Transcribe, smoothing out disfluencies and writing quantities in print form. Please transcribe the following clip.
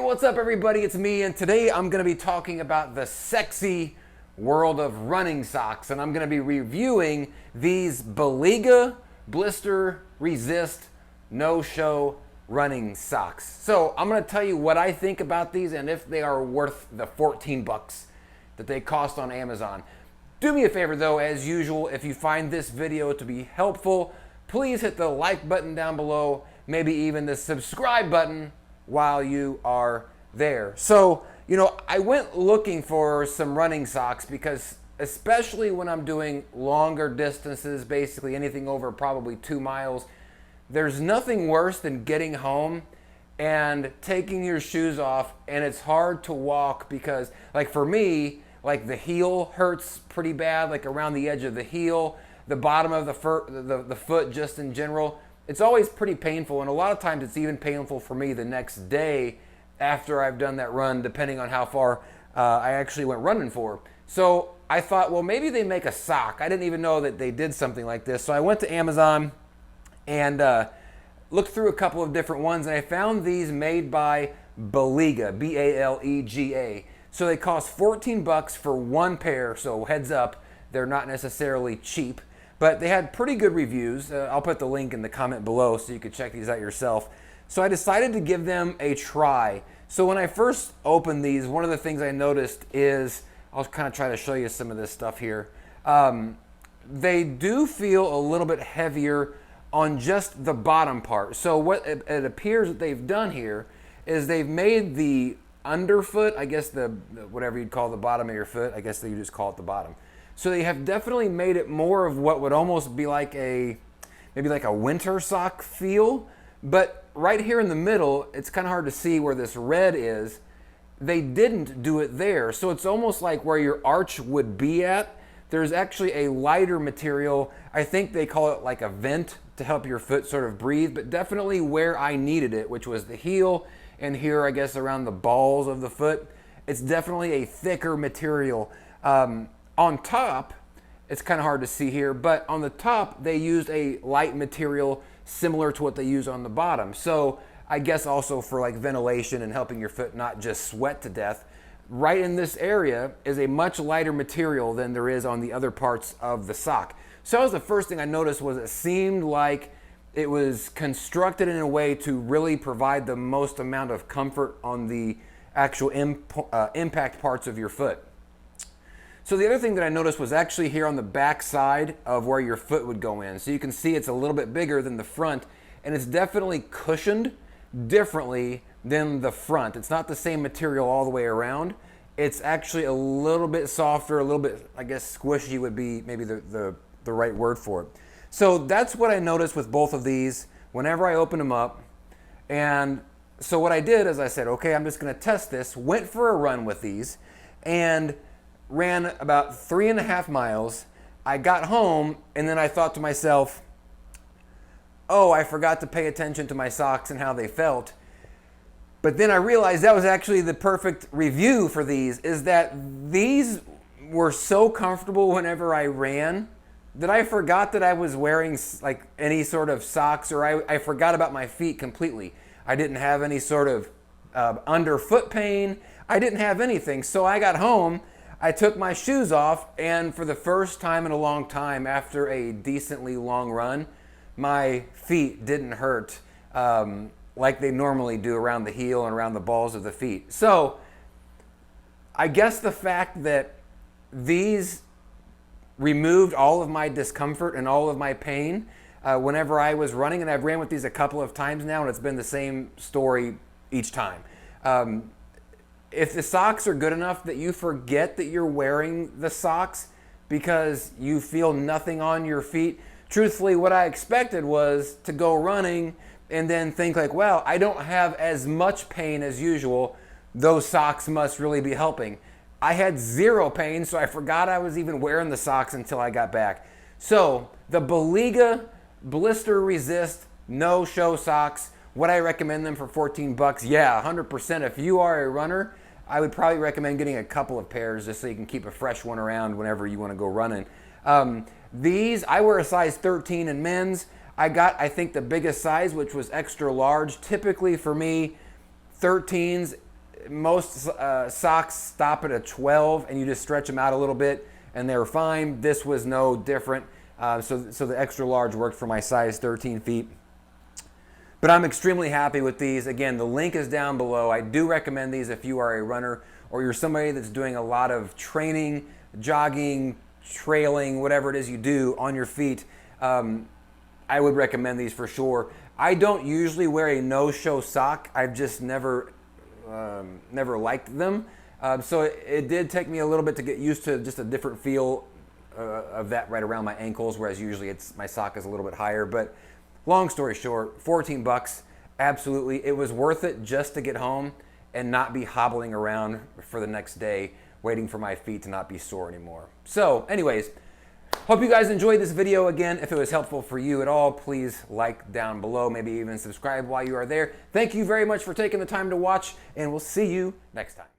what's up everybody? It's me, and today I'm going to be talking about the sexy world of running socks, and I'm going to be reviewing these Balega blister resist no-show running socks. So I'm going to tell you what I think about these and if they are worth the 14 bucks that they cost on Amazon. Do me a favor though, as usual, if you find this video to be helpful, please hit the like button down below, maybe even the subscribe button while you are there. So, I went looking for some running socks because especially when I'm doing longer distances, basically anything over probably 2 miles, there's nothing worse than getting home and taking your shoes off, and it's hard to walk because, like for me, like the heel hurts pretty bad, like around the edge of the heel, the bottom of the foot just in general. It's always pretty painful, and a lot of times it's even painful for me the next day after I've done that run, depending on how far I actually went running for. So I thought, well, maybe they make a sock. I didn't even know that they did something like this. So I went to Amazon and looked through a couple of different ones, and I found these made by Balega, B-A-L-E-G-A. So they cost 14 bucks for one pair, so heads up, they're not necessarily cheap. But they had pretty good reviews. I'll put the link in the comment below so you can check these out yourself. So I decided to give them a try. So when I first opened these, one of the things I noticed is, I'll kind of try to show you some of this stuff here. They do feel a little bit heavier on just the bottom part. So what it appears that they've done here is they've made the underfoot, I guess the whatever you'd call the bottom of your foot, I guess you just call it the bottom. So they have definitely made it more of what would almost be like maybe like a winter sock feel. But right here in the middle, it's kind of hard to see where this red is. They didn't do it there. So it's almost like where your arch would be at, there's actually a lighter material. I think they call it like a vent to help your foot sort of breathe, but definitely where I needed it, which was the heel and here, I guess, around the balls of the foot, it's definitely a thicker material. On top, it's kind of hard to see here, but on the top, they used a light material similar to what they use on the bottom. So I guess also for like ventilation and helping your foot not just sweat to death. Right in this area is a much lighter material than there is on the other parts of the sock. So that was the first thing I noticed, was it seemed like it was constructed in a way to really provide the most amount of comfort on the actual impact parts of your foot. So the other thing that I noticed was actually here on the back side of where your foot would go in. So you can see it's a little bit bigger than the front, and it's definitely cushioned differently than the front. It's not the same material all the way around. It's actually a little bit softer, a little bit, I guess, squishy would be maybe the right word for it. So that's what I noticed with both of these whenever I opened them up. And so what I did is I said, okay, I'm just going to test this. Went for a run with these and ran about 3.5 miles. I got home and then I thought to myself, oh, I forgot to pay attention to my socks and how they felt. But then I realized that was actually the perfect review for these, is that these were so comfortable whenever I ran that I forgot that I was wearing like any sort of socks, or I forgot about my feet completely. I didn't have any sort of underfoot pain. I didn't have anything. So I got home, I took my shoes off, and for the first time in a long time, after a decently long run, my feet didn't hurt like they normally do around the heel and around the balls of the feet. So I guess the fact that these removed all of my discomfort and all of my pain whenever I was running, and I've ran with these a couple of times now, and it's been the same story each time. If the socks are good enough that you forget that you're wearing the socks because you feel nothing on your feet, truthfully, what I expected was to go running and then think like, well, I don't have as much pain as usual. Those socks must really be helping. I had zero pain, so I forgot I was even wearing the socks until I got back. So the Balega Blister Resist No Show Socks, would I recommend them for 14 bucks? Yeah, 100%. If you are a runner, I would probably recommend getting a couple of pairs just so you can keep a fresh one around whenever you want to go running. These, I wear a size 13 in men's. I got, I think, the biggest size, which was extra large. Typically for me, 13s most socks stop at a 12 and you just stretch them out a little bit and they're fine. This was no different. So the extra large worked for my size 13 feet. But I'm extremely happy with these. Again, the link is down below. I do recommend these if you are a runner or you're somebody that's doing a lot of training, jogging, trailing, whatever it is you do on your feet. I would recommend these for sure. I don't usually wear a no-show sock. I've just never liked them. So it did take me a little bit to get used to just a different feel of that right around my ankles, whereas usually my sock is a little bit higher. But long story short, 14 bucks, absolutely. It was worth it just to get home and not be hobbling around for the next day waiting for my feet to not be sore anymore. So anyways, hope you guys enjoyed this video. Again, if it was helpful for you at all, please like down below, maybe even subscribe while you are there. Thank you very much for taking the time to watch, and we'll see you next time.